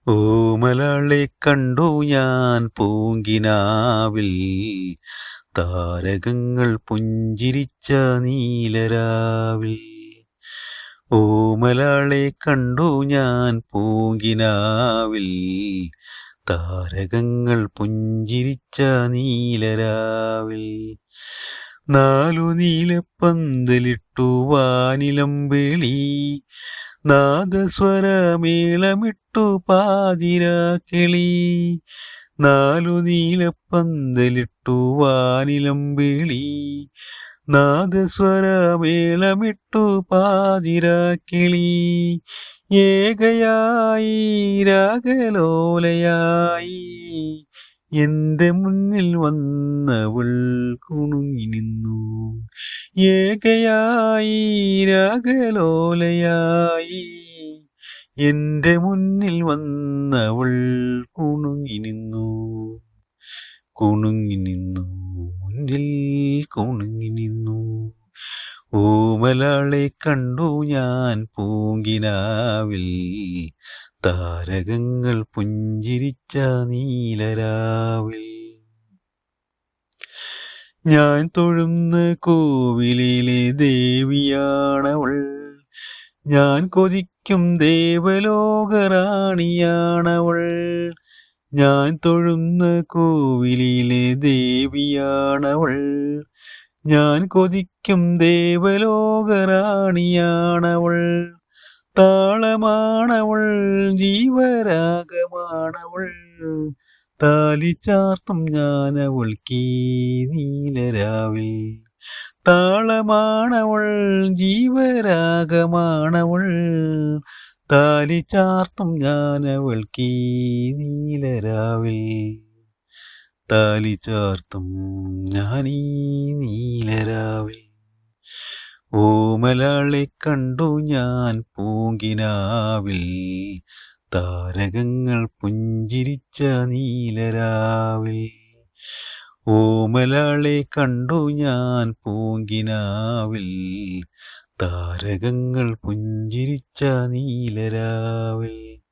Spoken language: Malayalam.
ഓമലാളെ കണ്ടു ഞാൻ പൂങ്കിനാവിൽ, താരകങ്ങൾ പുഞ്ചിരിച്ച നീലരാവിൽ. ഓമലാളെ കണ്ടു ഞാൻ പൂങ്കിനാവിൽ, താരകങ്ങൾ പുഞ്ചിരിച്ച നീലരാവിൽ. നാലു നീലപ്പന്തലിട്ടു വാനിലമ്പിളി, നാദസ്വരമേളമിട്ടു പാതിരാക്കിളി. നാലു നീലപ്പന്തലിട്ടു വാനിലമ്പിളി, നാദസ്വരമേളമിട്ടു പാതിരാക്കിളി. ഏകയായി രാഗലോലയായി എന്റെ മുന്നിൽ വന്നവൾ കുണുങ്ങി നിന്നു. ഏകയായി രാഗലോലയായി എന്റെ മുന്നിൽ വന്നവൾ കുണുങ്ങി നിന്നു. കുണുങ്ങി നിന്നു, മുന്നിൽ കുണുങ്ങി നിന്നു. ഓമലാളെ കണ്ടു ഞാൻ പൂങ്കിനാവിൽ, താരകങ്ങൾ പുഞ്ചിരിച്ച നീലരാവിൽ. ഞാൻ തൊഴുന്ന കോവിലിലെ ദേവിയാണവൾ, ഞാൻ കൊതിക്കും ദേവലോകറാണിയാണവൾ. ഞാൻ തൊഴുന്ന കോവിലിലെ ദേവിയാണവൾ, ഞാൻ കൊതിക്കും ദേവലോകറാണിയാണവൾ. താളമാണവൾ, ജീവരാഗമാണവൾ, താലി ചാർത്തും ഞാനവൾക്കീ നീലരാവിൽ. താളമാണവൾ, ജീവരാഗമാണവൾ, താലി ചാർത്തും ഞാനവൾക്കീ നീലരാവിൽ. താലി ചാർത്തും ഞാനീ നീലരാവിൽ. ഓമലാളെ കണ്ടു ഞാൻ പൂങ്കിനാവിൽ, താരകങ്ങൾ പുഞ്ചിരിച്ച നീലരാവിൽ. ഓമലാളെ കണ്ടു ഞാൻ പൂങ്കിനാവിൽ, താരകങ്ങൾ പുഞ്ചിരിച്ച നീലരാവിൽ.